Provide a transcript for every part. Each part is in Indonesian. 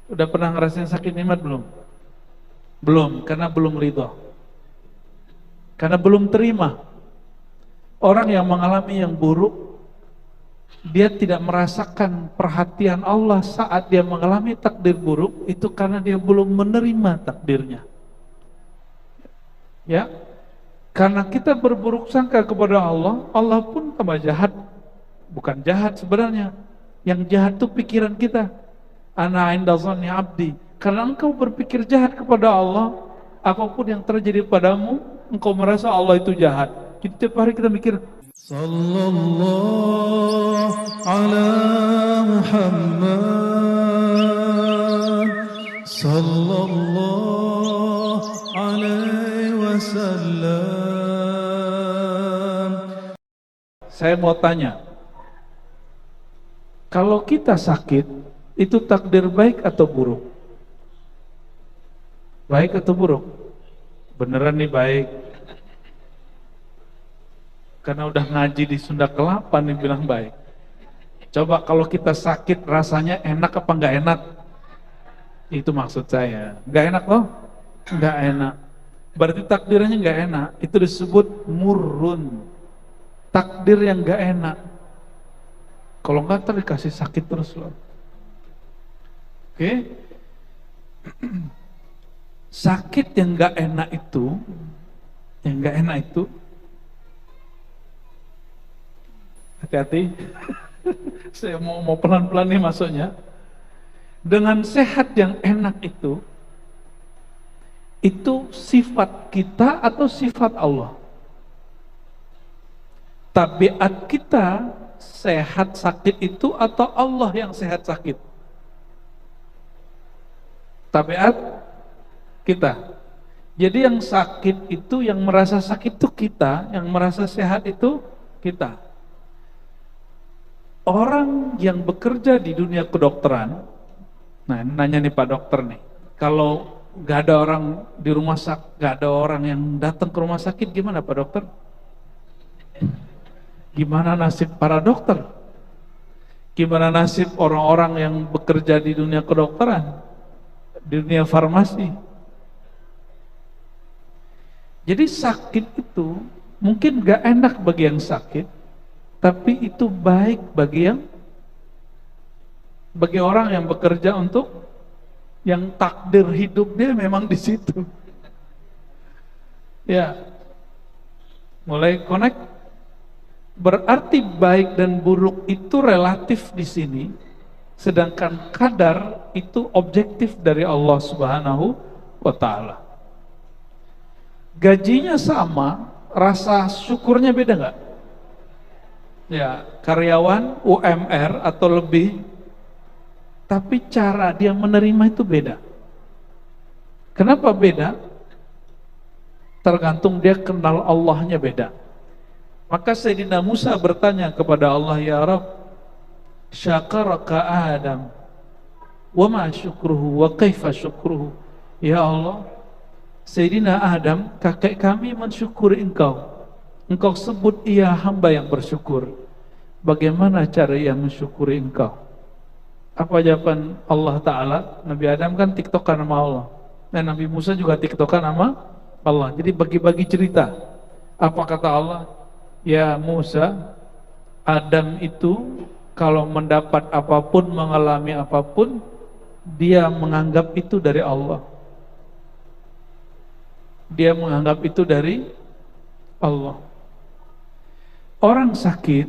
Udah pernah ngerasain sakit nikmat belum? Belum, karena belum ridho. Karena belum terima. Orang yang mengalami yang buruk, dia tidak merasakan perhatian Allah saat dia mengalami takdir buruk, itu karena dia belum menerima takdirnya. Ya, karena kita berburuk sangka kepada Allah, Allah pun tambah jahat. Bukan jahat sebenarnya, yang jahat itu pikiran kita. Ana inda dhanni abdi. Karena engkau berpikir jahat kepada Allah, apapun yang terjadi padamu, engkau merasa Allah itu jahat. Jadi tiap hari kita mikir, Sallallahu ala Muhammad Sallallahu alaihi wasallam. Saya mau tanya, kalau kita sakit, itu takdir baik atau buruk? Baik atau buruk? Beneran nih baik. Karena udah ngaji di Sunda Kelapa nih bilang baik. Coba kalau kita sakit rasanya enak apa enggak enak? Itu maksud saya. Enggak enak loh? Enggak enak. Berarti takdirnya enggak enak. Itu disebut murrun. Takdir yang enggak enak. Kalau enggak ntar dikasih sakit terus loh. Oke? Sakit yang enggak enak itu, hati-hati. Saya mau pelan-pelan nih masuknya. Dengan sehat yang enak itu sifat kita atau sifat Allah? Tabiat kita sehat sakit itu atau Allah yang sehat sakit? Tabiat kita. Jadi yang sakit itu, yang merasa sakit itu kita, yang merasa sehat itu kita. Orang yang bekerja di dunia kedokteran, nah nanya nih Pak Dokter nih, kalau gak ada orang di rumah sakit, gak ada orang yang datang ke rumah sakit, gimana Pak Dokter? Gimana nasib para dokter? Gimana nasib orang-orang yang bekerja di dunia kedokteran, di dunia farmasi? Jadi sakit itu mungkin gak enak bagi yang sakit, tapi itu baik bagi orang yang bekerja untuk yang takdir hidup dia memang di situ. Ya, mulai connect. Berarti baik dan buruk itu relatif di sini, sedangkan kadar itu objektif dari Allah Subhanahu wa Ta'ala. Gajinya sama, rasa syukurnya beda nggak? Ya, karyawan UMR atau lebih, tapi cara dia menerima itu beda. Kenapa beda? Tergantung dia kenal Allahnya beda. Maka Sayyidina Musa bertanya kepada Allah, ya Rabb, syakaraka Adam, wa ma syukruhu, wa kaifa syukruhu. Ya Allah, Sayyidina Adam, kakek kami mensyukuri engkau. Engkau sebut ia hamba yang bersyukur. Bagaimana cara ia mensyukuri engkau? Apa jawaban Allah Ta'ala? Nabi Adam kan tiktokan sama Allah, dan Nabi Musa juga tiktokan sama Allah. Jadi bagi-bagi cerita. Apa kata Allah? Ya Musa, Adam itu kalau mendapat apapun, mengalami apapun, dia menganggap itu dari Allah. Dia menganggap itu dari Allah. Orang sakit,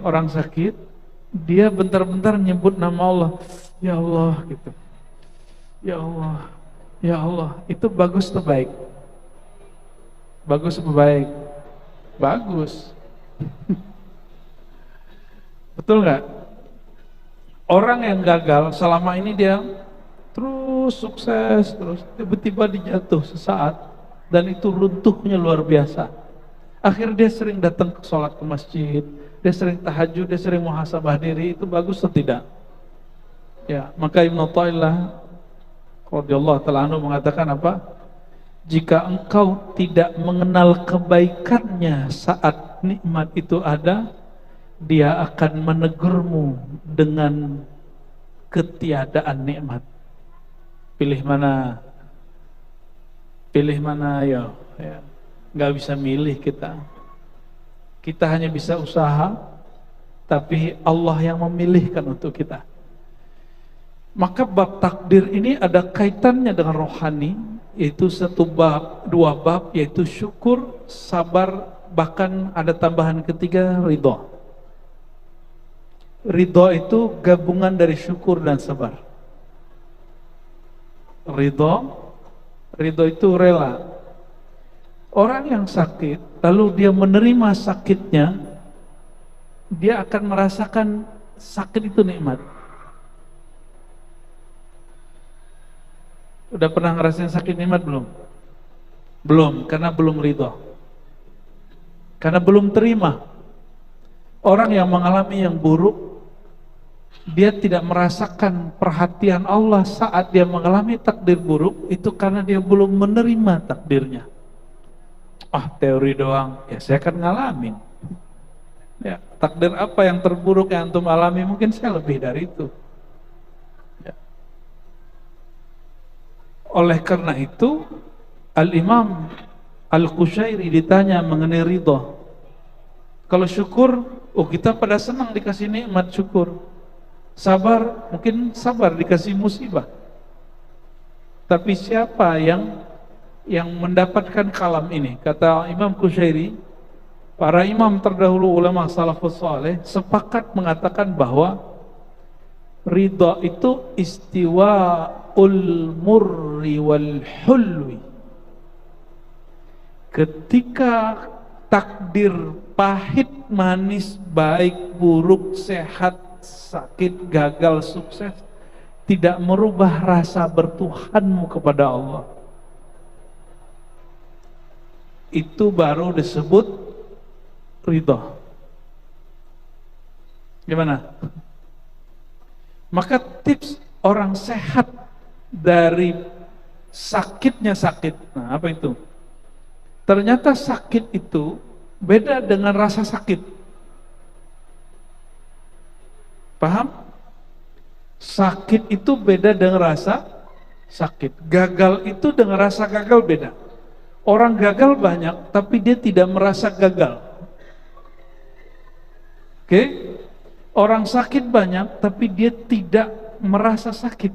orang sakit, dia bentar-bentar nyebut nama Allah, ya Allah gitu. Ya Allah, ya Allah, itu bagus atau baik? Bagus atau baik? Bagus. Betul nggak? Orang yang gagal selama ini dia terus sukses, terus tiba-tiba dijatuh sesaat, dan itu runtuhnya luar biasa. Akhirnya dia sering datang ke sholat ke masjid, dia sering tahajud, dia sering muhasabah diri. Itu bagus atau tidak? Ya, maka Ibnu Athaillah radhiyallahu ta'ala anhu mengatakan apa? Jika engkau tidak mengenal kebaikannya saat nikmat itu ada, dia akan menegurmu dengan ketiadaan nikmat. Pilih mana? Pilih mana, ayo. Ya. Nggak bisa milih kita. Kita hanya bisa usaha, tapi Allah yang memilihkan untuk kita. Maka bab takdir ini ada kaitannya dengan rohani, yaitu satu bab, dua bab, yaitu syukur, sabar, bahkan ada tambahan ketiga, ridho. Ridho itu gabungan dari syukur dan sabar. Ridho itu rela. Orang yang sakit, lalu dia menerima sakitnya, dia akan merasakan sakit itu nikmat. Udah pernah ngerasain sakit nikmat belum? Belum, karena belum ridho. Karena belum terima. Orang yang mengalami yang buruk, dia tidak merasakan perhatian Allah saat dia mengalami takdir buruk, itu karena dia belum menerima takdirnya. Teori doang, ya saya akan ngalamin. Ya, takdir apa yang terburuk yang antum alami, mungkin saya lebih dari itu. Ya. Oleh karena itu, Al-Imam Al-Qushairi ditanya mengenai ridho. Kalau syukur, kita pada senang dikasih nikmat syukur. Sabar, mungkin sabar dikasih musibah. Tapi siapa yang mendapatkan kalam ini? Kata Imam Qushairi, para imam terdahulu ulama salafus saleh sepakat mengatakan bahwa ridha itu istiwa'ul murri wal hulwi. Ketika takdir pahit, manis, baik, buruk, sehat, sakit, gagal, sukses tidak merubah rasa bertuhanmu kepada Allah, itu baru disebut ridha. Gimana? Maka tips orang sehat dari sakitnya sakit. Nah, apa itu? Ternyata sakit itu beda dengan rasa sakit. Paham? Sakit itu beda dengan rasa sakit. Gagal itu dengan rasa gagal beda. Orang gagal banyak, tapi dia tidak merasa gagal. Oke? Orang sakit banyak, tapi dia tidak merasa sakit.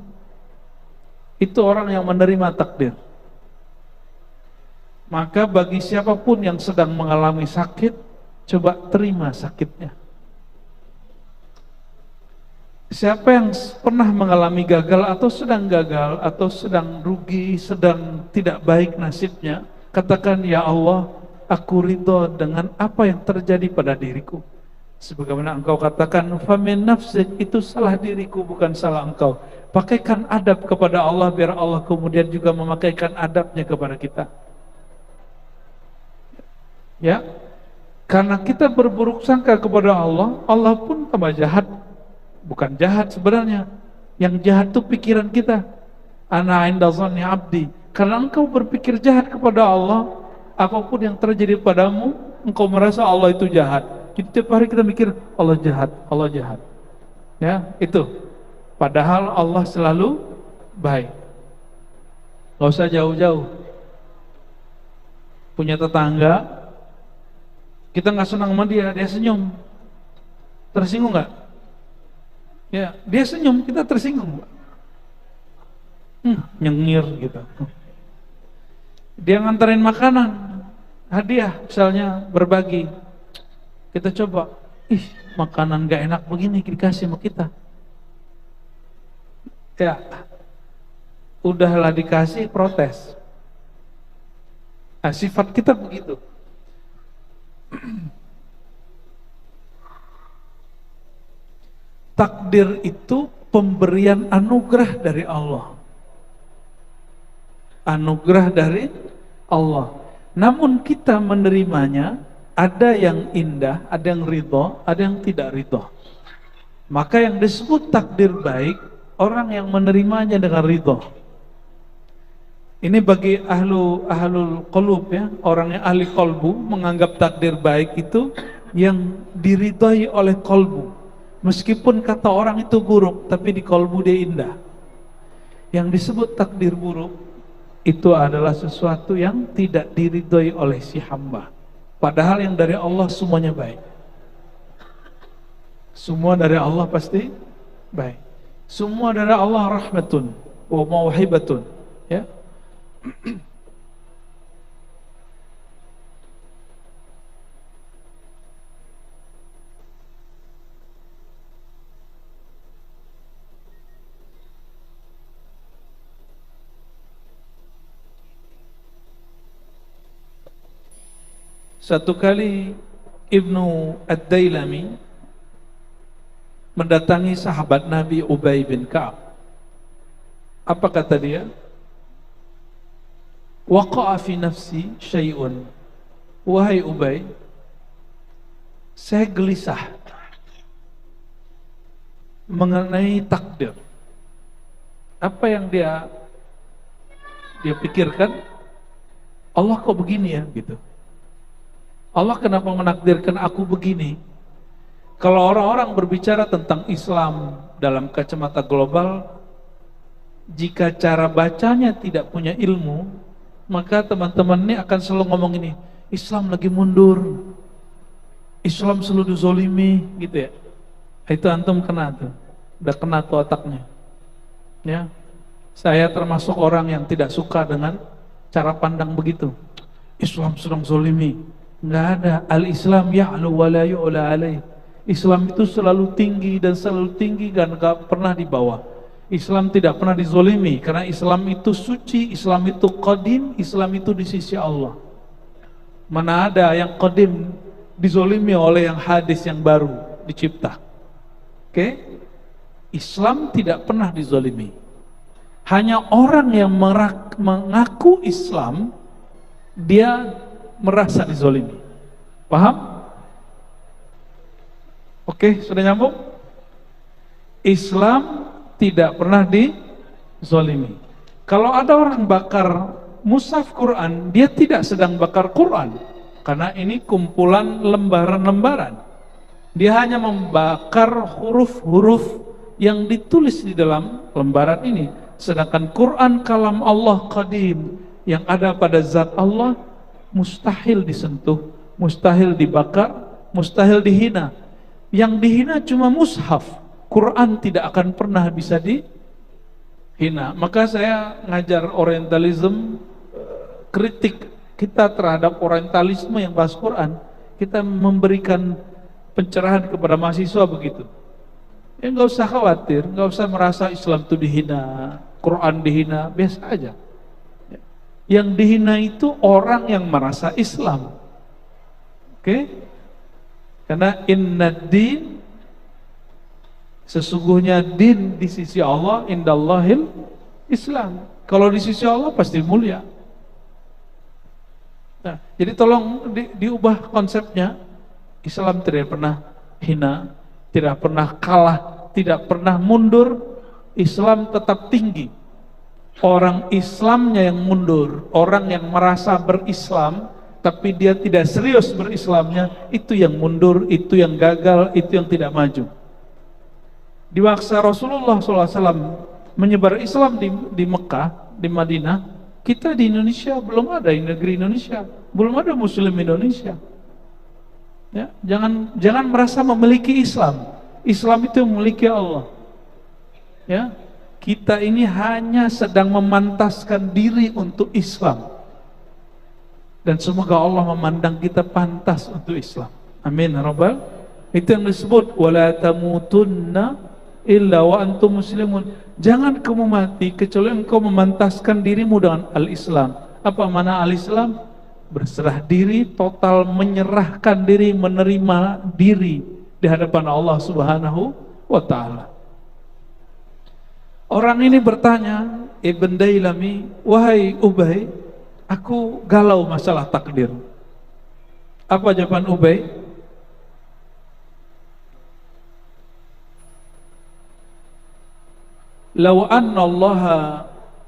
Itu orang yang menerima takdir. Maka bagi siapapun yang sedang mengalami sakit, coba terima sakitnya. Siapa yang pernah mengalami gagal atau sedang rugi, sedang tidak baik nasibnya, katakan, ya Allah, aku ridho dengan apa yang terjadi pada diriku. Sebagaimana engkau katakan, famin nafsik, itu salah diriku, bukan salah engkau. Pakaikan adab kepada Allah, biar Allah kemudian juga memakaikan adabnya kepada kita. Ya, karena kita berburuk sangka kepada Allah, Allah pun tambah jahat. Bukan jahat sebenarnya, yang jahat itu pikiran kita. Ana inda dhanni abdi. Karena engkau berpikir jahat kepada Allah, apapun yang terjadi padamu, engkau merasa Allah itu jahat. Jadi tiap hari kita mikir Allah jahat, Allah jahat. Ya, itu. Padahal Allah selalu baik. Gak usah jauh-jauh. Punya tetangga, kita nggak senang sama dia senyum, tersinggung nggak? Ya, dia senyum, kita tersinggung. Nyengir gitu. Dia nganterin makanan, hadiah misalnya, berbagi. Kita coba, makanan gak enak begini dikasih sama kita. Ya, udahlah dikasih, protes. Nah, sifat kita begitu. Takdir itu pemberian anugerah dari Allah. Anugerah dari Allah. Namun kita menerimanya, ada yang indah, ada yang ridho, ada yang tidak ridho. Maka yang disebut takdir baik, orang yang menerimanya dengan ridho. Ini bagi ahlul qulub, ya, orang yang ahli kolbu menganggap takdir baik itu yang diridhai oleh kolbu. Meskipun kata orang itu buruk, tapi di kalbu dia indah. Yang disebut takdir buruk itu adalah sesuatu yang tidak diridhoi oleh si hamba. Padahal yang dari Allah semuanya baik. Semua dari Allah pasti baik. Semua dari Allah rahmatun wa mauhibatun, ya. Satu kali Ibnu Ad-Dailami mendatangi sahabat Nabi Ubay bin Ka'ab. Apa kata dia? Waqa'a fi nafsi syai'un. Wahai Ubay, saya gelisah mengenai takdir. Apa yang dia pikirkan? Allah kok begini ya, gitu. Allah kenapa menakdirkan aku begini? Kalau orang-orang berbicara tentang Islam dalam kacamata global, jika cara bacanya tidak punya ilmu, maka teman-teman ini akan selalu ngomong ini, Islam lagi mundur, Islam selalu dizolimi, gitu ya. Itu antum kena tuh, udah kena tuh otaknya. Ya, saya termasuk orang yang tidak suka dengan cara pandang begitu. Islam sedang zolimi. Nggak ada. Al-Islam ya'lu wa la yu'la alaih. Islam itu selalu tinggi dan selalu tinggi dan gak pernah di bawah. Islam tidak pernah dizolimi karena Islam itu suci, Islam itu qadim, Islam itu di sisi Allah. Mana ada yang qadim dizolimi oleh yang hadis yang baru dicipta. Oke? Islam tidak pernah dizolimi. Hanya orang yang mengaku Islam, dia merasa dizolimi. Paham? Oke, sudah nyambung? Islam tidak pernah dizolimi. Kalau ada orang bakar mushaf Quran, dia tidak sedang bakar Quran, karena ini kumpulan lembaran-lembaran. Dia hanya membakar huruf-huruf yang ditulis di dalam lembaran ini. Sedangkan Quran kalam Allah qadim, yang ada pada zat Allah, mustahil disentuh, mustahil dibakar, mustahil dihina. Yang dihina cuma mushaf. Quran tidak akan pernah bisa dihina. Maka saya ngajar orientalism, kritik kita terhadap orientalisme yang bahas Quran, kita memberikan pencerahan kepada mahasiswa begitu. Ya nggak usah khawatir, nggak usah merasa Islam itu dihina, Quran dihina, biasa aja. Yang dihina itu orang yang merasa Islam. Oke? Karena innad-din, sesungguhnya din di sisi Allah, indallahil Islam. Kalau di sisi Allah pasti mulia. Nah, jadi tolong diubah konsepnya. Islam tidak pernah hina, tidak pernah kalah, tidak pernah mundur. Islam tetap tinggi. Orang Islamnya yang mundur, orang yang merasa berislam tapi dia tidak serius berislamnya, itu yang mundur, itu yang gagal, itu yang tidak maju. Di masa Rasulullah SAW menyebar Islam di Mekah, di Madinah, kita di Indonesia belum ada, di negeri Indonesia belum ada Muslim Indonesia. Ya, jangan merasa memiliki Islam. Islam itu memiliki Allah. Ya, kita ini hanya sedang memantaskan diri untuk Islam. Dan semoga Allah memandang kita pantas untuk Islam. Amin rabbal. Itu yang disebut wala tamutunna illa wa antum muslimun. Jangan kamu mati kecuali engkau memantaskan dirimu dengan al-Islam. Apa makna al-Islam? Berserah diri, total menyerahkan diri, menerima diri di hadapan Allah Subhanahu wa taala. Orang ini bertanya, Ibn Dailami, wahai Ubay, aku galau masalah takdir. Apa jawaban Ubay? Law anna Allah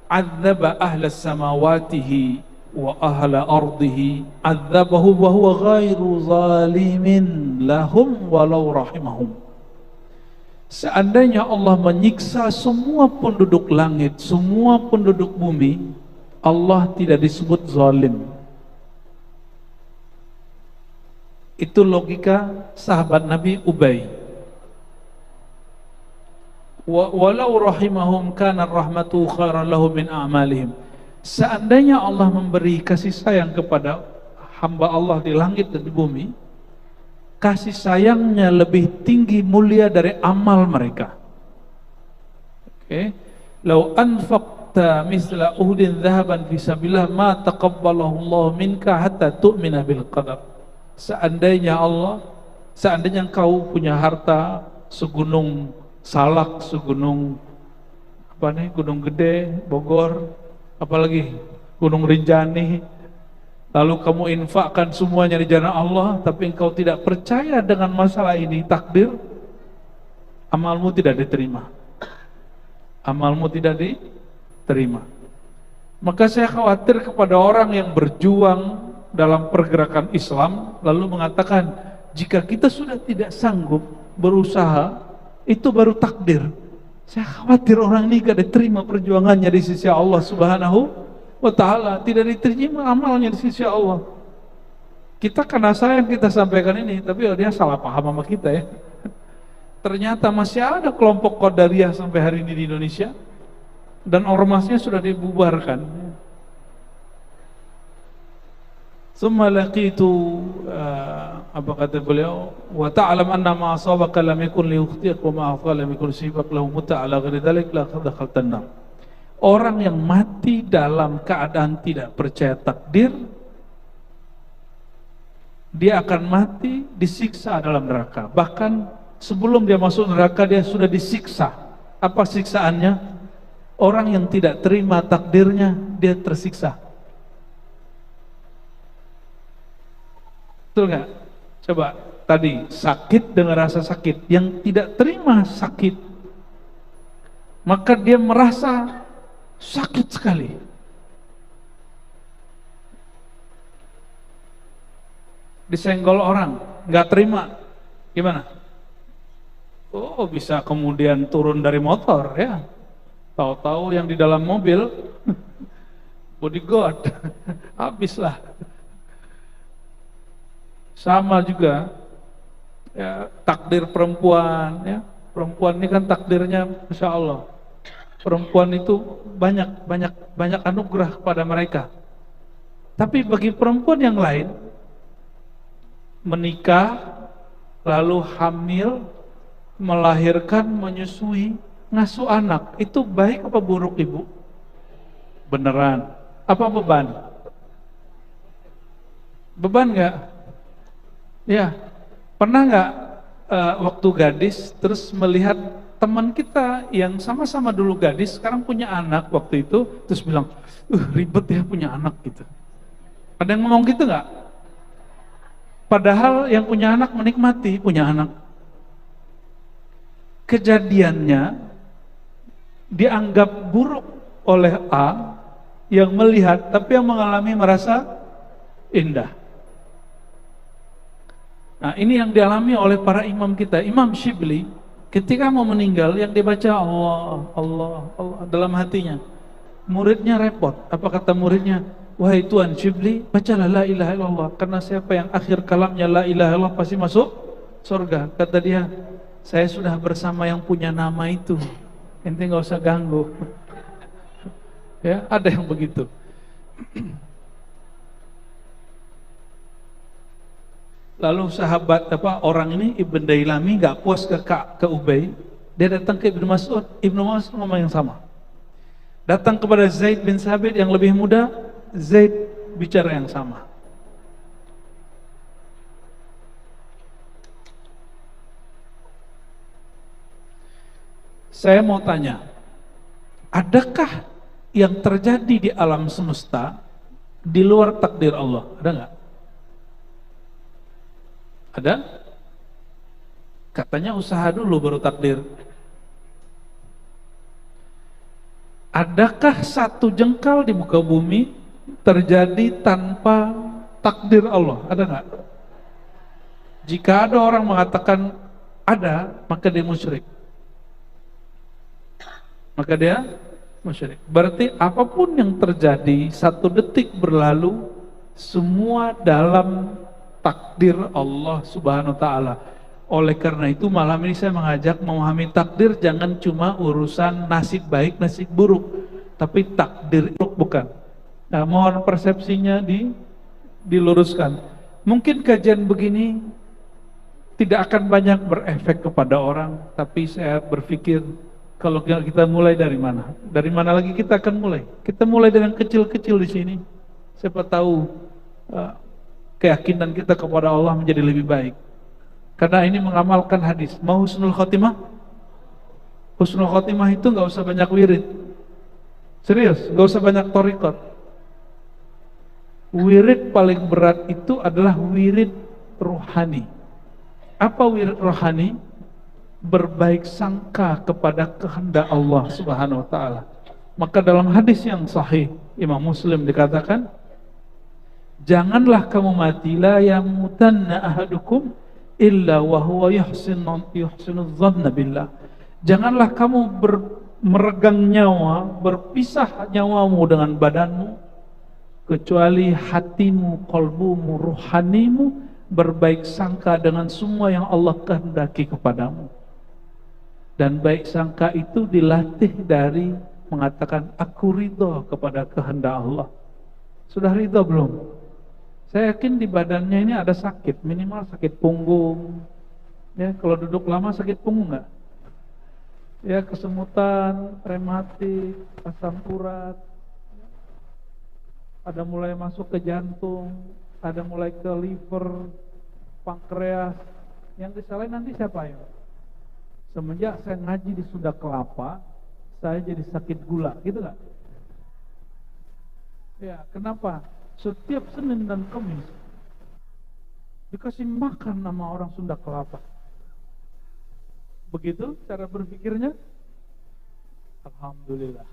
adzaba ahla samawatihi wa ahla ardihi adzabahu wa huwa ghairu zalimin lahum walau rahimahum. Seandainya Allah menyiksa semua penduduk langit, semua penduduk bumi, Allah tidak disebut zalim. Itu logika sahabat Nabi Ubay. Walau rahimahum kana rahmatu khairan lahu min a'malihim. Seandainya Allah memberi kasih sayang kepada hamba Allah di langit dan di bumi, kasih sayangnya lebih tinggi mulia dari amal mereka. Oke. Lau anfaqta misla uhdin dhahaban fi sabilillah ma taqabbalahu Allah minka hatta tu'mina bil qadar. Seandainya engkau punya harta segunung Salak, segunung Gunung Gede, Bogor, apalagi Gunung Rinjani, lalu kamu infakkan semuanya di jalan Allah, tapi engkau tidak percaya dengan masalah ini, takdir, amalmu tidak diterima. Amalmu tidak diterima. Maka saya khawatir kepada orang yang berjuang dalam pergerakan Islam, lalu mengatakan, jika kita sudah tidak sanggup berusaha, itu baru takdir. Saya khawatir orang ini gak diterima perjuangannya di sisi Allah Subhanahu wa ta'ala, tidak diterima amalnya di sisi Allah. Kita karena sayang kita sampaikan ini, tapi dia salah paham sama kita ya. Ternyata masih ada kelompok Qadariyah sampai hari ini di Indonesia, dan ormasnya sudah dibubarkan. Summa laqitu, apa kata beliau, wa ta'lam anna ma asabaka lam yakun liyukhti'ak wa ma akhta lam yakun liyusibak lahu muta'ala ghairi dzalik la dakhaltan nar. Orang yang mati dalam keadaan tidak percaya takdir, dia akan mati disiksa dalam neraka. Bahkan sebelum dia masuk neraka dia sudah disiksa. Apa siksaannya? Orang yang tidak terima takdirnya, dia tersiksa. Betul nggak? Coba tadi sakit dengan rasa sakit, yang tidak terima sakit, maka dia merasa sakit sekali. Disenggol orang, nggak terima, gimana? Oh, bisa kemudian turun dari motor ya. Tahu-tahu yang di dalam mobil bodyguard, habislah. Sama juga ya, takdir perempuan ya. Perempuan ini kan takdirnya Masya Allah. Perempuan itu banyak anugerah kepada mereka. Tapi bagi perempuan yang lain, menikah, lalu hamil, melahirkan, menyusui, ngasuh anak, itu baik apa buruk ibu? Beneran? Apa beban? Beban nggak? Ya, pernah nggak waktu gadis terus melihat teman kita yang sama-sama dulu gadis sekarang punya anak waktu itu, terus bilang, ribet ya punya anak gitu. Ada yang ngomong gitu nggak? Padahal yang punya anak menikmati punya anak. Kejadiannya dianggap buruk oleh A yang melihat, tapi yang mengalami merasa indah. Nah, ini yang dialami oleh para imam kita. Imam Syibli ketika mau meninggal, yang dibaca Allah, Allah, Allah dalam hatinya. Muridnya repot. Apa kata muridnya? Wahai Tuan Syibli, bacalah la ilaha illallah, karena siapa yang akhir kalamnya la ilaha illallah pasti masuk surga. Kata dia, saya sudah bersama yang punya nama itu, ente nggak usah ganggu. Ya, ada yang begitu. Lalu sahabat orang ini Ibn Dailami nggak puas ke Ubay, dia datang ke Ibnu Mas'ud. Ibnu Mas'ud ngomong yang sama. Datang kepada Zaid bin Sabit yang lebih muda, Zaid bicara yang sama. Saya mau tanya, adakah yang terjadi di alam semesta di luar takdir Allah? Ada nggak? Ada? Katanya usaha dulu baru takdir. Adakah satu jengkal di muka bumi terjadi tanpa takdir Allah? Ada nggak? Jika ada orang mengatakan ada, maka dia musyrik. maka dia musyrik. Berarti apapun yang terjadi, satu detik berlalu, semua dalam takdir Allah Subhanahu wa taala. Oleh karena itu malam ini saya mengajak memahami takdir jangan cuma urusan nasib baik, nasib buruk, tapi takdir itu bukan. Nah, mohon persepsinya diluruskan. Mungkin kajian begini tidak akan banyak berefek kepada orang, tapi saya berpikir kalau kita mulai dari mana? Dari mana lagi kita akan mulai? Kita mulai dengan kecil-kecil di sini. Siapa tahu keyakinan kita kepada Allah menjadi lebih baik. Karena ini mengamalkan hadis. Mau husnul khotimah? Husnul khotimah itu nggak usah banyak wirid. Serius, nggak usah banyak thariqat. Wirid paling berat itu adalah wirid rohani. Apa wirid rohani? Berbaik sangka kepada kehendak Allah Subhanahu wa taala. Maka dalam hadis yang sahih Imam Muslim dikatakan, janganlah kamu mati, la yamutanna ahadukum illa wa huwa yuhsinu dhanna billah. Janganlah kamu meregang nyawa, berpisah nyawamu dengan badanmu, kecuali hatimu, qalbumu, ruhanimu berbaik sangka dengan semua yang Allah kehendaki kepadamu. Dan baik sangka itu dilatih dari mengatakan aku ridho kepada kehendak Allah. Sudah ridho belum? Saya yakin di badannya ini ada sakit, minimal sakit punggung. Ya, kalau duduk lama sakit punggung nggak? Ya, kesemutan, rematik, asam urat. Ada mulai masuk ke jantung, ada mulai ke liver, pankreas. Yang disalahin nanti siapa ya? Semenjak saya ngaji di Sunda Kelapa, saya jadi sakit gula, gitu nggak? Ya, kenapa? Setiap Senin dan Kamis dikasih makan sama orang Sunda Kelapa. Begitu cara berpikirnya? Alhamdulillah.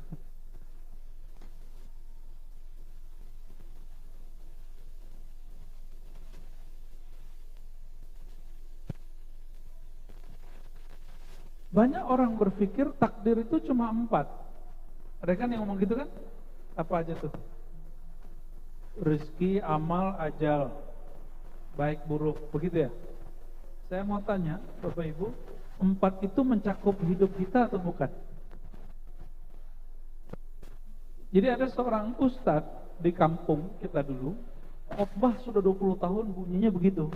Banyak orang berpikir takdir itu cuma 4. Ada kan yang ngomong gitu kan? Apa aja tuh? Rezeki, amal, ajal, baik buruk, begitu ya? Saya mau tanya Bapak Ibu, 4 itu mencakup hidup kita atau bukan? Jadi ada seorang ustadz di kampung kita dulu, khotbah sudah 20 tahun bunyinya begitu.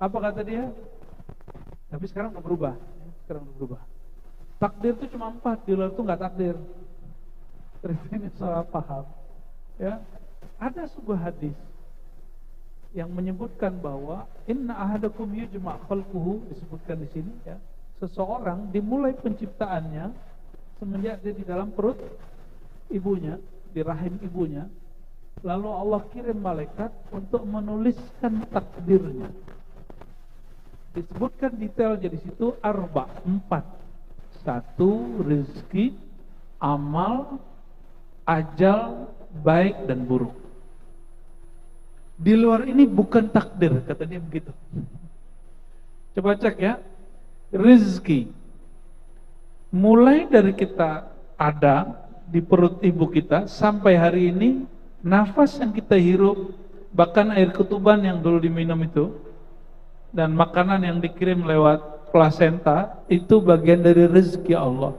Apa kata dia? Tapi sekarang udah berubah. Takdir itu cuma 4, di luar itu nggak takdir. Terus ini salah paham. Ya, ada sebuah hadis yang menyebutkan bahwa inna ahadakum yujma' khalquhu, disebutkan di sini ya. Seseorang dimulai penciptaannya semenjak dia di dalam perut ibunya, di rahim ibunya. Lalu Allah kirim malaikat untuk menuliskan takdirnya. Disebutkan detail jadi situ 4. 1 rezeki, amal, ajal, baik dan buruk. Di luar ini bukan takdir, kata dia begitu. Coba cek ya. Rezeki mulai dari kita ada di perut ibu kita sampai hari ini, nafas yang kita hirup, bahkan air ketuban yang dulu diminum itu, dan makanan yang dikirim lewat plasenta, itu bagian dari rezeki Allah.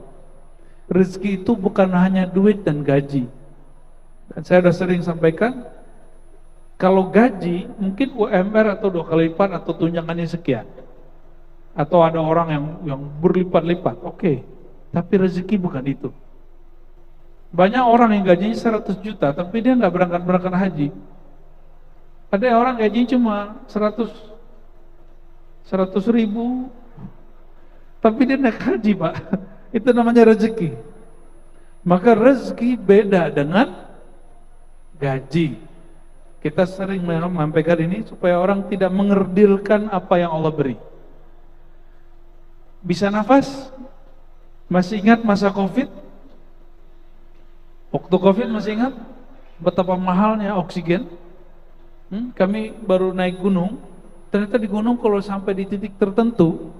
Rezeki itu bukan hanya duit dan gaji. Dan saya sudah sering sampaikan, kalau gaji mungkin UMR atau 2 kali lipat atau tunjangannya sekian, atau ada orang yang berlipat-lipat, oke. Tapi rezeki bukan itu. Banyak orang yang gajinya 100 juta tapi dia nggak berangkat haji. Ada orang gajinya cuma 100 ribu tapi dia naik haji, Pak. Itu namanya rezeki. Maka rezeki beda dengan gaji. Kita sering menyampaikan ini supaya orang tidak mengerdilkan apa yang Allah beri. Bisa nafas? Masih ingat masa Covid? Waktu Covid masih ingat betapa mahalnya oksigen? Kami baru naik gunung, ternyata di gunung kalau sampai di titik tertentu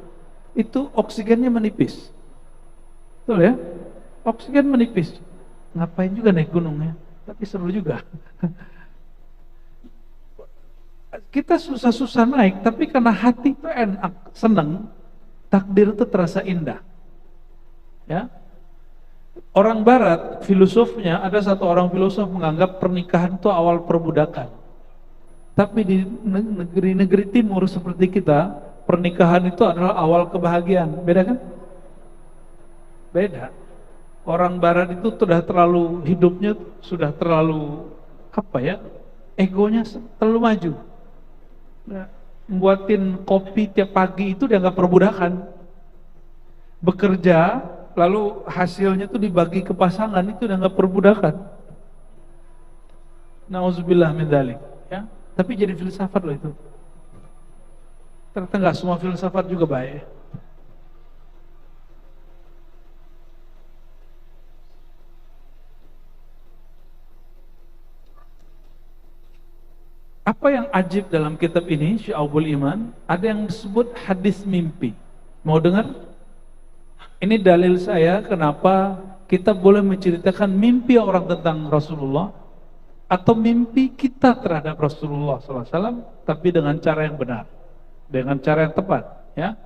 itu oksigennya menipis. Betul ya? oksigen menipis. Ngapain juga naik gunungnya? Tapi seru juga. Kita susah-susah naik, tapi karena hati itu enak, senang, takdir itu terasa indah. Ya, orang Barat, filosofnya, ada satu orang filosof menganggap pernikahan itu awal perbudakan. Tapi di negeri-negeri timur seperti kita, pernikahan itu adalah awal kebahagiaan. Beda kan? Beda. Orang Barat itu sudah terlalu, hidupnya sudah terlalu, apa ya, egonya terlalu maju. Nah, buatin kopi tiap pagi itu dianggap perbudakan. Bekerja, lalu hasilnya itu dibagi ke pasangan, itu dianggap perbudakan. Nauzubillah min dzalik, ya. Tapi jadi filsafat loh itu. Ternyata nggak semua filsafat juga baik. Apa yang ajib dalam kitab ini, Syu'abul Iman, ada yang disebut hadis mimpi. Mau dengar? Ini dalil saya kenapa kita boleh menceritakan mimpi orang tentang Rasulullah atau mimpi kita terhadap Rasulullah SAW, tapi dengan cara yang benar, dengan cara yang tepat. Ya,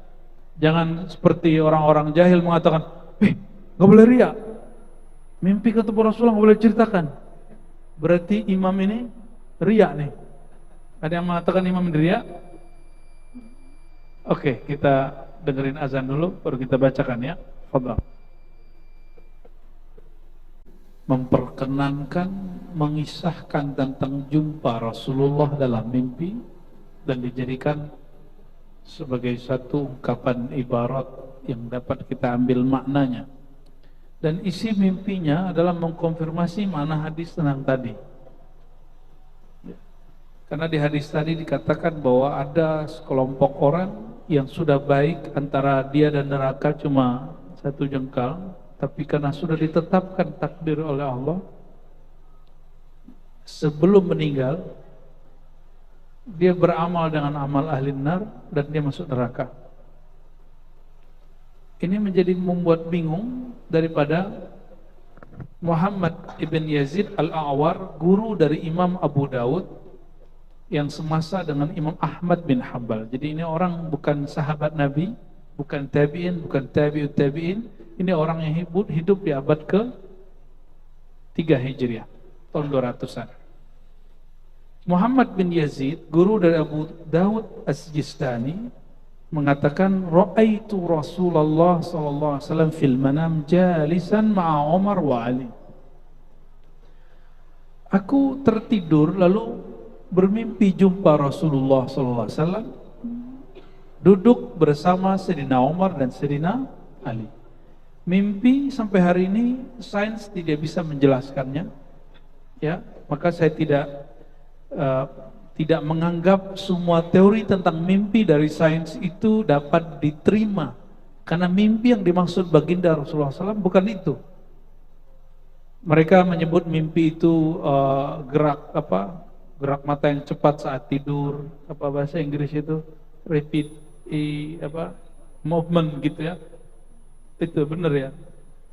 jangan seperti orang-orang jahil mengatakan, nggak boleh riya, mimpi ketemu Rasulullah nggak boleh ceritakan. Berarti imam ini riya nih. Ada yang mengatakan imam riya? Oke, kita dengerin azan dulu, baru kita bacakan ya. Fadhal. Memperkenankan, mengisahkan tentang jumpa Rasulullah dalam mimpi dan dijadikan sebagai satu ungkapan ibarat yang dapat kita ambil maknanya. Dan isi mimpinya adalah mengkonfirmasi makna hadis tentang tadi. Karena di hadis tadi dikatakan bahwa ada sekelompok orang yang sudah baik antara dia dan neraka cuma satu jengkal, tapi karena sudah ditetapkan takdir oleh Allah, sebelum meninggal dia beramal dengan amal ahli nar dan dia masuk neraka. Ini menjadi membuat bingung daripada Muhammad ibn Yazid al-A'war, guru dari Imam Abu Dawud yang semasa dengan Imam Ahmad bin Hanbal. Jadi ini orang bukan sahabat Nabi, bukan tabi'in, bukan tabi'ut tabi'in. Ini orang yang hidup di abad ke-3 Hijriah, tahun 200-an. Muhammad bin Yazid, guru dari Abu Dawud As-Sijistani, mengatakan, ra'aitu Rasulullah sallallahu alaihi wasallam fil manam jalisan ma'a Umar wa Ali. Aku tertidur lalu bermimpi jumpa Rasulullah SAW duduk bersama Sayyidina Umar dan Sayyidina Ali. Mimpi sampai hari ini sains tidak bisa menjelaskannya, ya, maka saya tidak menganggap semua teori tentang mimpi dari sains itu dapat diterima, karena mimpi yang dimaksud baginda Rasulullah SAW bukan itu. Mereka menyebut mimpi itu gerak mata yang cepat saat tidur, apa bahasa Inggris itu, rapid movement gitu ya. Itu benar ya,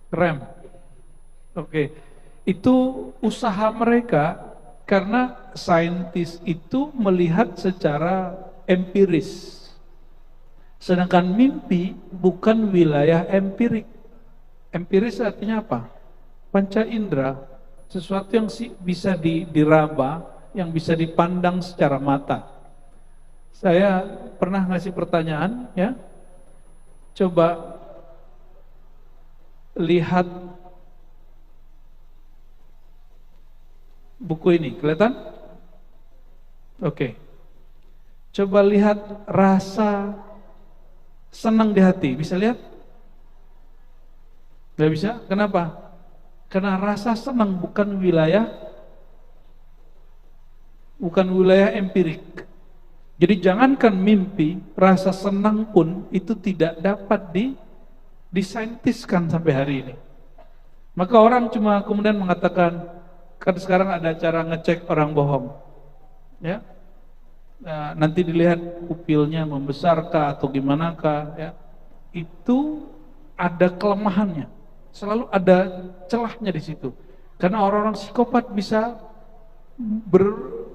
REM. Oke. Itu usaha mereka karena saintis itu melihat secara empiris. Sedangkan mimpi bukan wilayah empirik. Empiris artinya apa? Panca indera, sesuatu yang bisa diraba, yang bisa dipandang secara mata. Saya pernah ngasih pertanyaan, ya. Coba lihat buku ini, kelihatan? Oke. Coba lihat rasa senang di hati, bisa lihat? Gak bisa? Kenapa? Karena rasa senang bukan wilayah empirik. Jadi jangankan mimpi, rasa senang pun itu tidak dapat disaintiskan sampai hari ini. Maka orang cuma kemudian mengatakan, kan sekarang ada cara ngecek orang bohong, ya. Nah, nanti dilihat pupilnya membesarkah atau gimana kah, ya. Itu ada kelemahannya. Selalu ada celahnya di situ. Karena orang-orang psikopat bisa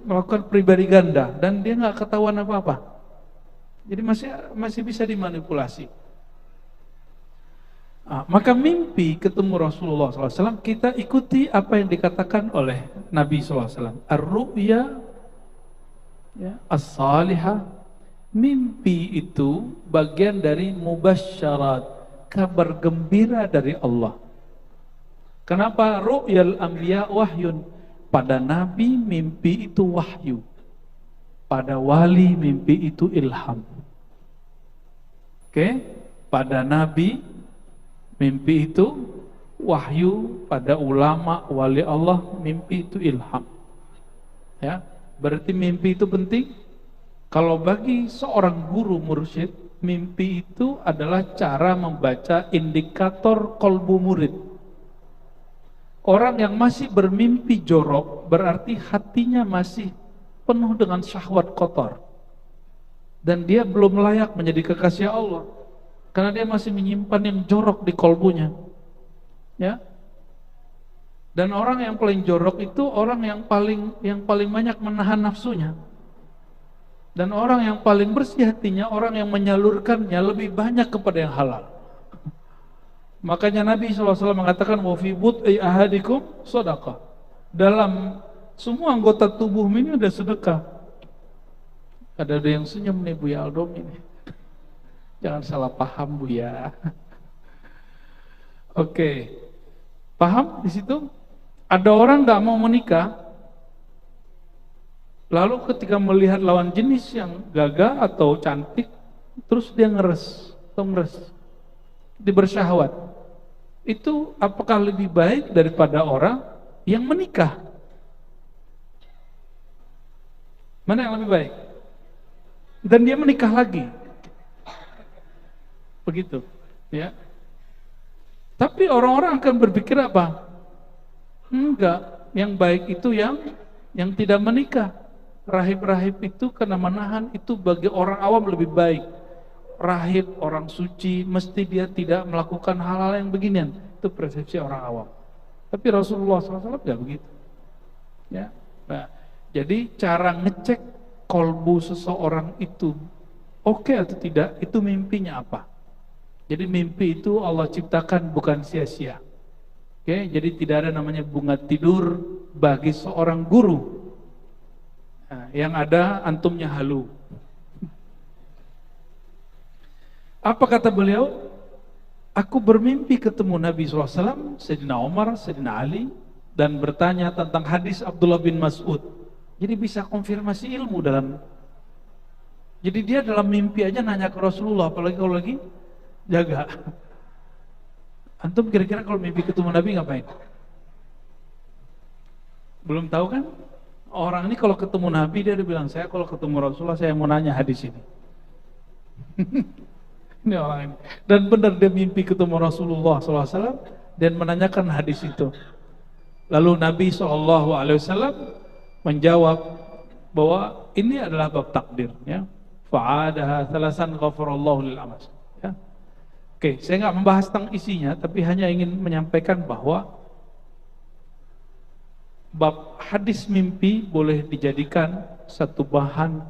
melakukan pribadi ganda dan dia nggak ketahuan apa-apa. Jadi masih bisa dimanipulasi. Maka mimpi ketemu Rasulullah SAW, kita ikuti apa yang dikatakan oleh Nabi SAW. Ar-ru'ya ya, as-salihah, mimpi itu bagian dari mubasyarat, kabar gembira dari Allah. Kenapa ru'yal anbiya wahyun? Pada nabi mimpi itu wahyu, pada wali mimpi itu ilham. Oke? Pada nabi mimpi itu wahyu, pada ulama wali Allah mimpi itu ilham. Ya, berarti mimpi itu penting. Kalau bagi seorang guru mursyid, mimpi itu adalah cara membaca indikator kolbu murid. Orang yang masih bermimpi jorok berarti hatinya masih penuh dengan syahwat kotor. Dan dia belum layak menjadi kekasih Allah. Karena dia masih menyimpan yang jorok di kolbunya. Ya. Dan orang yang paling jorok itu orang yang paling banyak menahan nafsunya. Dan orang yang paling bersih hatinya, orang yang menyalurkannya lebih banyak kepada yang halal. Makanya Nabi SAW mengatakan wa fi bud'i ahadikum shadaqah. Dalam semua anggota tubuh ini ada sedekah. Ada yang senyum nih Buya Aldom ini. Jangan salah paham Buya. Oke. Paham di situ? Ada orang nggak mau menikah, lalu ketika melihat lawan jenis yang gagah atau cantik, terus dia ngeres, dia bersyahwat. Itu apakah lebih baik daripada orang yang menikah? Mana yang lebih baik? Dan dia menikah lagi. Begitu, ya. Tapi orang-orang akan berpikir apa? Enggak, yang baik itu yang tidak menikah. Rahib-rahib itu karena menahan itu bagi orang awam lebih baik. Rahib, orang suci, mesti dia tidak melakukan hal-hal yang beginian. Itu persepsi orang awam. Tapi Rasulullah SAW tidak begitu. Ya. Nah, jadi cara ngecek kolbu seseorang itu oke atau tidak, itu mimpinya apa. Jadi mimpi itu Allah ciptakan bukan sia-sia. Oke, jadi tidak ada namanya bunga tidur bagi seorang guru. Nah, yang ada antumnya halu. Apa kata beliau? Aku bermimpi ketemu Nabi SAW, Sayyidina Umar, Sayyidina Ali, dan bertanya tentang hadis Abdullah bin Mas'ud. Jadi bisa konfirmasi ilmu dalam. Jadi dia dalam mimpi aja nanya ke Rasulullah, apalagi kalau lagi jaga. Antum kira-kira kalau mimpi ketemu Nabi ngapain? Belum tahu kan? Orang ini kalau ketemu Nabi dia bilang, saya kalau ketemu Rasulullah saya mau nanya hadis ini. Ini orang ini. Dan benar dia mimpi ketemu Rasulullah SAW dan menanyakan hadis itu. Lalu Nabi SAW menjawab bahwa ini adalah bab takdir. Ya. Fa'adaha thalasan ghafarallahu lil amas. Ya. Oke, saya nggak membahas tentang isinya, tapi hanya ingin menyampaikan bahwa bab hadis mimpi boleh dijadikan satu bahan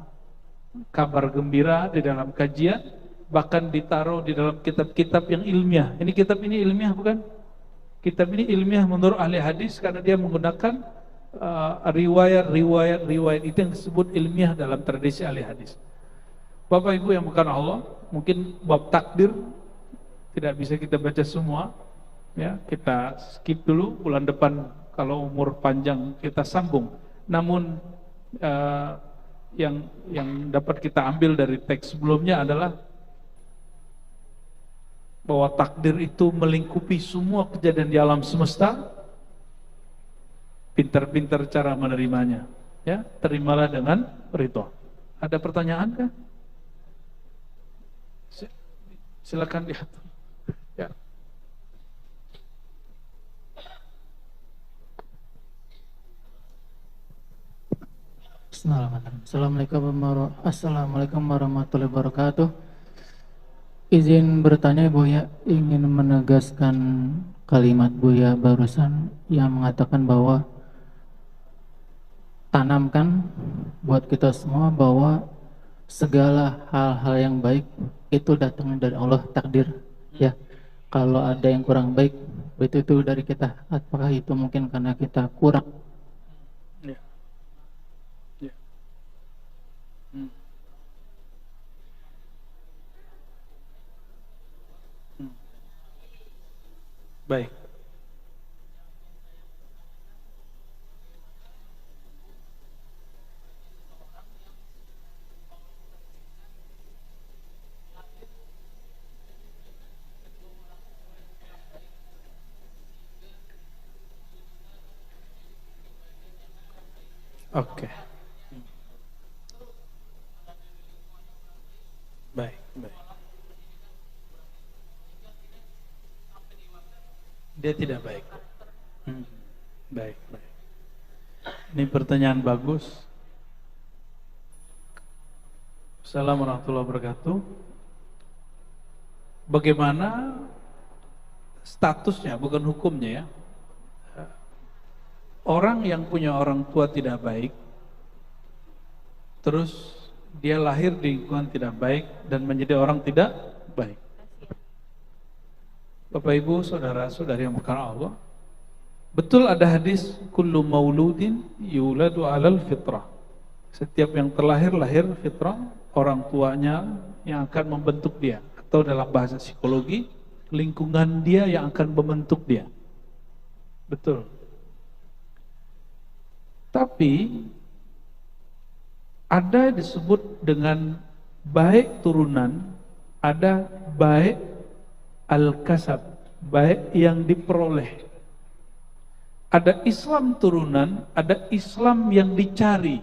kabar gembira di dalam kajian. Bahkan ditaruh di dalam kitab-kitab yang ilmiah. Ini kitab ini ilmiah bukan? Kitab ini ilmiah menurut ahli hadis karena dia menggunakan riwayat itu yang disebut ilmiah dalam tradisi ahli hadis. Bapak Ibu yang bukan Allah, mungkin bab takdir tidak bisa kita baca semua. Ya, kita skip dulu, bulan depan kalau umur panjang kita sambung. Namun yang dapat kita ambil dari teks sebelumnya adalah bahwa takdir itu melingkupi semua kejadian di alam semesta. Pintar-pintar cara menerimanya. Ya, terimalah dengan ridho. Ada pertanyaan kah? Silakan lihat. Ya. Assalamualaikum warahmatullahi wabarakatuh. Izin bertanya Ibu ya, ingin menegaskan kalimat Buya barusan yang mengatakan bahwa tanamkan buat kita semua bahwa segala hal-hal yang baik itu datang dari Allah, takdir, ya. Kalau ada yang kurang baik, itu dari kita. Apakah itu mungkin karena kita kurang? Ya. Ya. Hmm. Hmm. Baik. Oke. Baik, baik. Dia tidak baik. Hmm. Baik, baik. Ini pertanyaan bagus. Assalamualaikum warahmatullahi wabarakatuh. Bagaimana statusnya, bukan hukumnya ya? Orang yang punya orang tua tidak baik, terus dia lahir di lingkungan tidak baik dan menjadi orang tidak baik. Bapak Ibu, saudara-saudari yang berkah Allah, betul ada hadis kullu mauludin yuladu alal fitrah. Setiap yang terlahir lahir fitrah, orang tuanya yang akan membentuk dia, atau dalam bahasa psikologi, lingkungan dia yang akan membentuk dia. Betul. Tapi ada disebut dengan baik turunan, ada baik al-kasab, baik yang diperoleh. Ada Islam turunan, ada Islam yang dicari.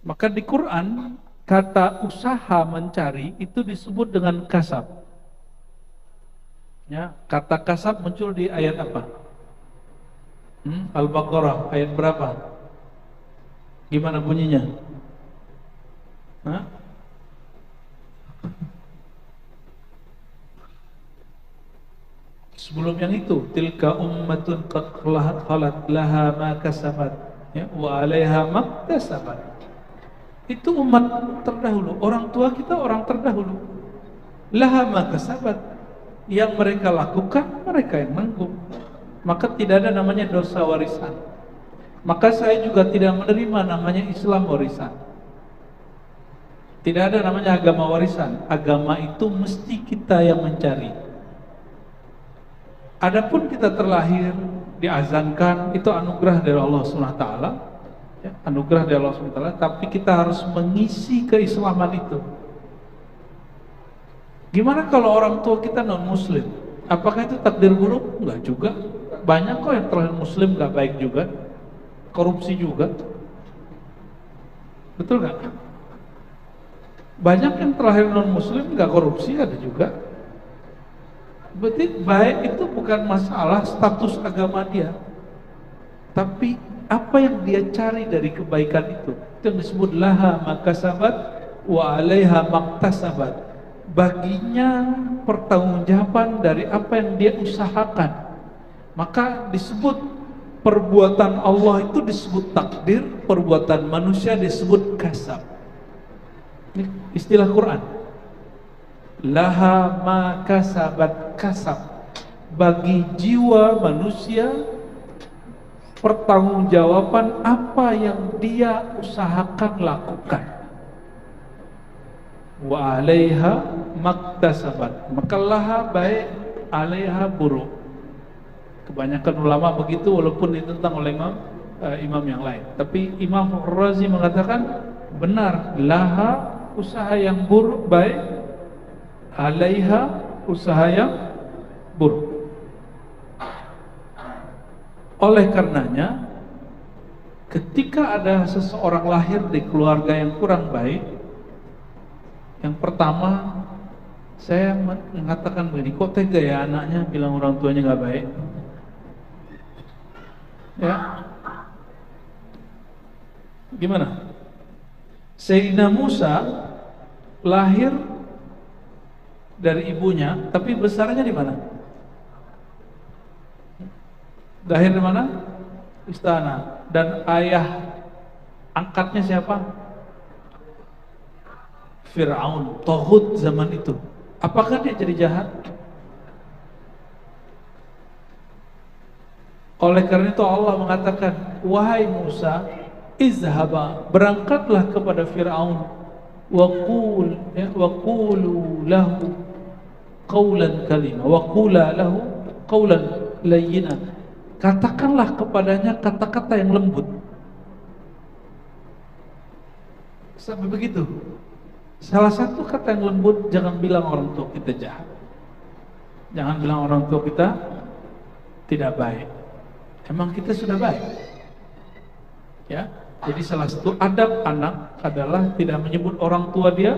Maka di Quran kata usaha mencari itu disebut dengan kasab. Ya, kata kasab muncul di ayat apa? Al-Baqarah ayat berapa? Gimana bunyinya? Hah? Sebelum yang itu, tilka ummatun qad khalat laha ma kasabat, ya, wa 'alaiha maktasabat. Itu umat terdahulu, orang tua kita orang terdahulu. Laha ma kasabat. Yang mereka lakukan, mereka yang nanggung. Maka tidak ada namanya dosa warisan. Maka saya juga tidak menerima namanya Islam warisan. Tidak ada namanya agama warisan. Agama itu mesti kita yang mencari. Adapun kita terlahir, diazankan, itu anugerah dari Allah SWT, ya, anugerah dari Allah SWT. Tapi kita harus mengisi keislaman itu. Gimana kalau orang tua kita non muslim? Apakah itu takdir buruk? Enggak juga. Banyak kok yang terlahir muslim gak baik juga, korupsi juga. Betul gak? Banyak yang terlahir non muslim gak korupsi, ada juga. Berarti baik itu bukan masalah status agama dia, tapi apa yang dia cari dari kebaikan itu. Itu yang disebut laha makasabat wa 'alaiha maktasabat. Baginya pertanggungjawaban dari apa yang dia usahakan. Maka disebut perbuatan Allah itu disebut takdir, perbuatan manusia disebut kasab. Ini istilah Quran. Laha ma kasabat kasab. Bagi jiwa manusia pertanggungjawaban apa yang dia usahakan lakukan. Wa 'alaiha maktasabat. Maka laha baik, 'alaiha buruk. Kebanyakan ulama begitu, walaupun ditentang oleh imam yang lain. Tapi Imam Razi mengatakan benar, laha usaha yang buruk baik, 'alaiha usaha yang buruk. Oleh karenanya, ketika ada seseorang lahir di keluarga yang kurang baik, yang pertama saya mengatakan begini, kok tega ya anaknya bilang orang tuanya nggak baik? Ya, gimana? Sayyidina Musa lahir dari ibunya, tapi besarnya di mana? Lahir di mana? Istana. Dan ayah angkatnya siapa? Fir'aun, Tohut zaman itu. Apakah dia jadi jahat? Oleh karena itu Allah mengatakan, wahai Musa, izhaba, berangkatlah kepada Fir'aun, wa qulu lahu qawlan kalima, wa qula lahu qawlan layyina, katakanlah kepadanya kata-kata yang lembut. Sampai begitu. Salah satu kata yang lembut, jangan bilang orang tua kita jahat, jangan bilang orang tua kita tidak baik. Emang kita sudah baik, ya. Jadi salah satu adab anak adalah tidak menyebut orang tua dia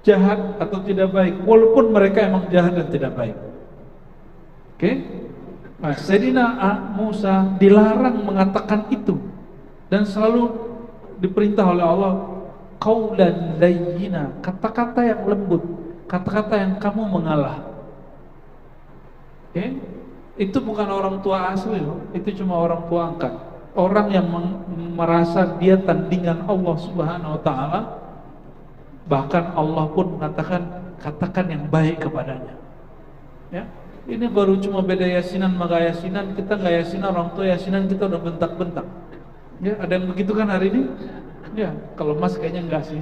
jahat atau tidak baik, walaupun mereka emang jahat dan tidak baik. Oke? Nah, Sayyidina Musa dilarang mengatakan itu dan selalu diperintah oleh Allah, qaulan layyina, kata-kata yang lembut, kata-kata yang kamu mengalah. Oke? Itu bukan orang tua asli loh, itu cuma orang tua angkat. Orang yang merasa dia tandingan Allah Subhanahu wa taala, bahkan Allah pun mengatakan katakan yang baik kepadanya. Ya. Ini baru cuma beda yasinan maka yasinan, kita enggak yasinan, orang tua yasinan kita udah bentak-bentak. Ya, ada yang begitu kan hari ini? Ya, kalau Mas kayaknya enggak sih.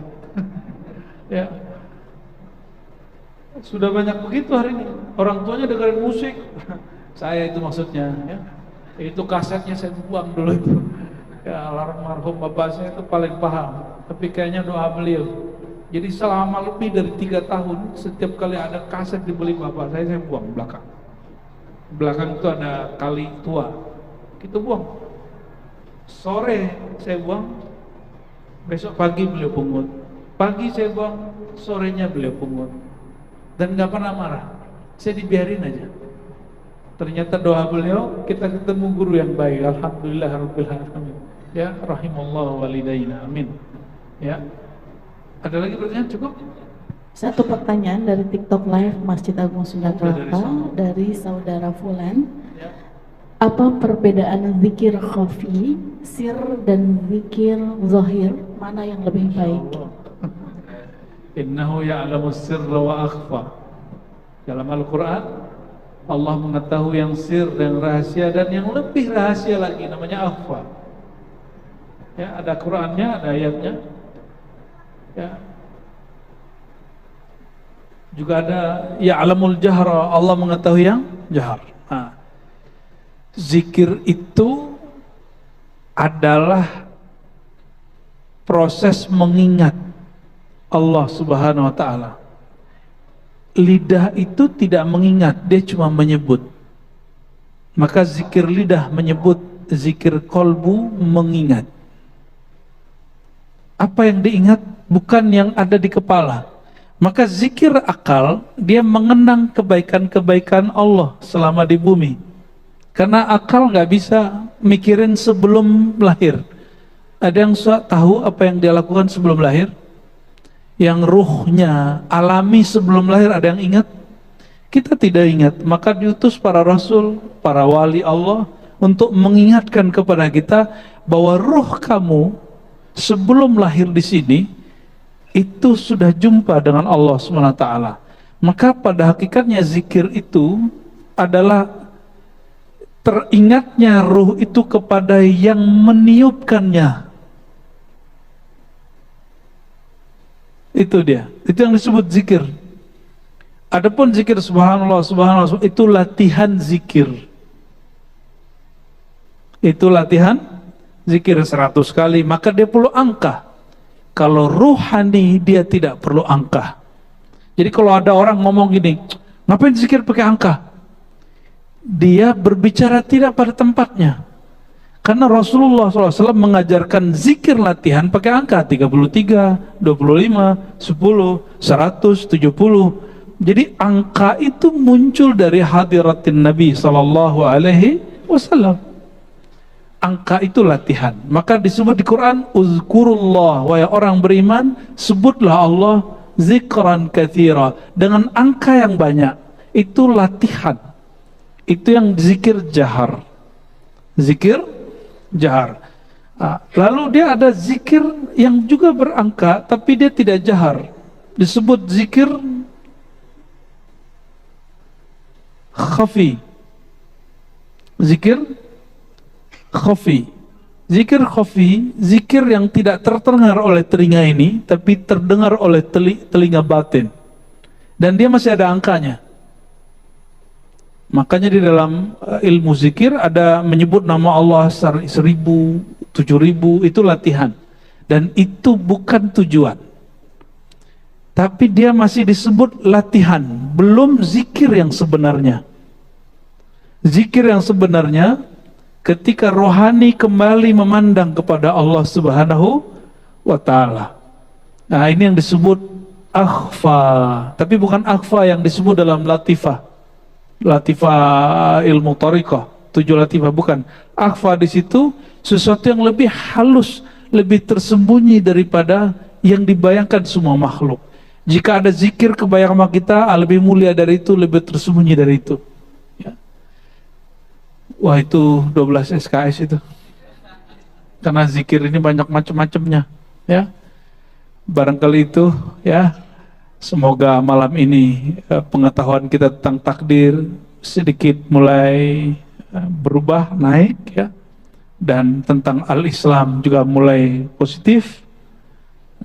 Ya. Sudah banyak begitu hari ini. Orang tuanya dengerin musik. Saya itu maksudnya, ya. Itu kasetnya saya buang dulu itu. Ya, almarhum bapak saya itu paling paham. Tapi kayaknya doa beliau. Jadi selama lebih dari 3 tahun, setiap kali ada kaset dibeli bapak saya buang belakang. Belakang itu ada kali tua, kita buang. Sore saya buang, besok pagi beliau pungut. Pagi saya buang, sorenya beliau pungut. Dan nggak pernah marah. Saya dibiarin aja. Ternyata doa beliau, kita ketemu guru yang baik. Alhamdulillah rabbil alamin. Ya, rahimallahu walidaina. Amin. Ya. Ada lagi pertanyaan? Cukup? Satu pertanyaan dari TikTok Live Masjid Agung Sunda Kelapa dari saudara Fulan. Ya. Apa perbedaan zikir khafi, sir dan zikir zahir? Mana yang lebih baik? Innahu ya'lamus sirra wa akhfa. Dalam Al-Quran Allah mengetahui yang sir dan rahasia dan yang lebih rahasia lagi namanya akhfa. Ya, ada Qurannya, ada ayatnya. Ya. Juga ada ya'lamul jahra, Allah mengetahui yang jahar. Nah, zikir itu adalah proses mengingat Allah Subhanahu wa taala. Lidah itu tidak mengingat, dia cuma menyebut. Maka zikir lidah menyebut, zikir kolbu mengingat. Apa yang diingat bukan yang ada di kepala. Maka zikir akal, dia mengenang kebaikan-kebaikan Allah selama di bumi. Karena akal nggak bisa mikirin sebelum lahir. Ada yang tahu apa yang dia lakukan sebelum lahir? Yang ruhnya alami sebelum lahir, ada yang ingat? Kita tidak ingat. Maka diutus para rasul, para wali Allah untuk mengingatkan kepada kita bahwa ruh kamu sebelum lahir di sini itu sudah jumpa dengan Allah SWT. Maka pada hakikatnya zikir itu adalah teringatnya ruh itu kepada yang meniupkannya. Itu dia, itu yang disebut zikir. Adapun zikir subhanallah, subhanallah, itu latihan zikir. Itu latihan zikir 100 kali, maka dia perlu angka. Kalau ruhani dia tidak perlu angka. Jadi kalau ada orang ngomong gini, ngapain zikir pakai angka? Dia berbicara tidak pada tempatnya. Karena Rasulullah SAW mengajarkan zikir latihan pakai angka 33, 25, 10, 100, 70. Jadi angka itu muncul dari hadiratin Nabi SAW. Angka itu latihan. Maka disebut di Quran, uzkurullah, wahai orang beriman, sebutlah Allah zikran katsira, dengan angka yang banyak. Itu latihan. Itu yang zikir jahar. Zikir jahar. Lalu dia ada zikir yang juga berangka tapi dia tidak jahar. Disebut zikir khafi. Zikir khafi. Zikir khafi, zikir yang tidak terdengar oleh telinga ini tapi terdengar oleh telinga batin. Dan dia masih ada angkanya. Makanya di dalam ilmu zikir ada menyebut nama Allah 1000, 7000, itu latihan. Dan itu bukan tujuan. Tapi dia masih disebut latihan, belum zikir yang sebenarnya. Zikir yang sebenarnya ketika rohani kembali memandang kepada Allah Subhanahu wa ta'ala. Nah, ini yang disebut akhfa. Tapi bukan akhfa yang disebut dalam latifah ilmu tariqah, 7 latifah, bukan. Akhfa di situ sesuatu yang lebih halus, lebih tersembunyi daripada yang dibayangkan semua makhluk. Jika ada zikir kebayang sama kita, lebih mulia dari itu, lebih tersembunyi dari itu. Ya. Wah, itu 12 SKS itu. Karena zikir ini banyak macam-macamnya, ya. Barangkali itu, ya. Semoga malam ini pengetahuan kita tentang takdir sedikit mulai berubah, naik, ya. Dan tentang al-Islam juga mulai positif.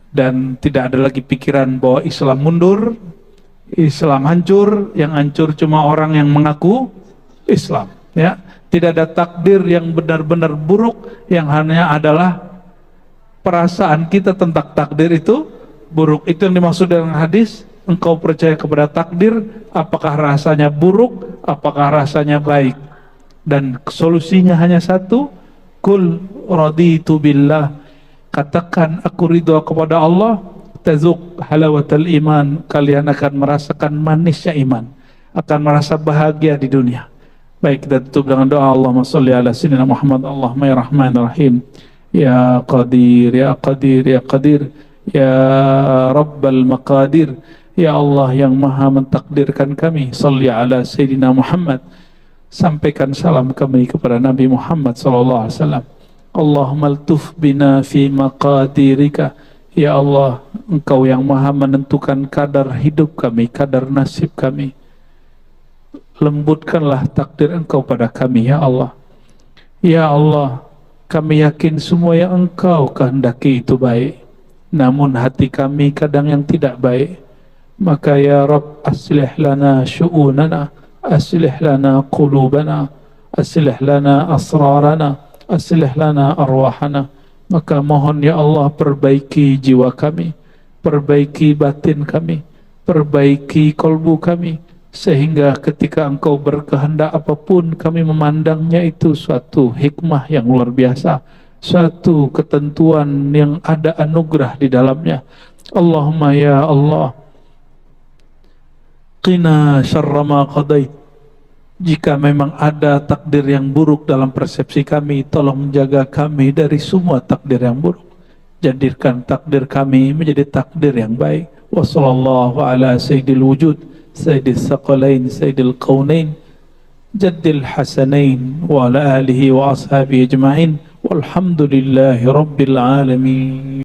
Dan tidak ada lagi pikiran bahwa Islam mundur, Islam hancur, yang hancur cuma orang yang mengaku Islam, ya. Tidak ada takdir yang benar-benar buruk, yang hanya adalah perasaan kita tentang takdir itu buruk. Itu yang dimaksud dengan hadis, engkau percaya kepada takdir, apakah rasanya buruk, apakah rasanya baik. Dan solusinya hanya satu, kul raditu billah, katakan aku ridho kepada Allah, tazuk halawatal iman, kalian akan merasakan manisnya iman, akan merasa bahagia di dunia. Baik, kita tutup dengan doa. Allahumma sholli ala sayyidina Muhammad. Allahumma ya Rahman Rahim, ya Qadir, ya Qadir, ya Qadir, ya Rabbal Maqadir, ya Allah yang maha mentakdirkan kami. Sholli ala sayyidina Muhammad. Sampaikan salam kami kepada Nabi Muhammad sallallahu alaihi wasallam. Allahumma altuf bina fi maqadirika, ya Allah, engkau yang maha menentukan kadar hidup kami, kadar nasib kami. Lembutkanlah takdir engkau pada kami, ya Allah. Ya Allah, kami yakin semua yang engkau kehendaki itu baik, namun hati kami kadang yang tidak baik. Maka ya Rabb, aslih lana syu'unana, aslih lana qulubana, aslih lana asrarana, aslih lana arwahana. Maka mohon ya Allah, perbaiki jiwa kami, perbaiki batin kami, perbaiki kolbu kami, sehingga ketika engkau berkehendak apapun kami memandangnya itu suatu hikmah yang luar biasa, suatu ketentuan yang ada anugerah di dalamnya. Allahumma ya Allah, qina syarra ma qadait. Jika memang ada takdir yang buruk dalam persepsi kami, tolong menjaga kami dari semua takdir yang buruk. Jadikan takdir kami menjadi takdir yang baik. Wa sallallahu ala sayyidil wujud, sayyidil thaqalain, sayyidil qawnain, jaddil hasanain, wa ala alihi wa ashabihi ajma'in, walhamdulillahi rabbil alamin.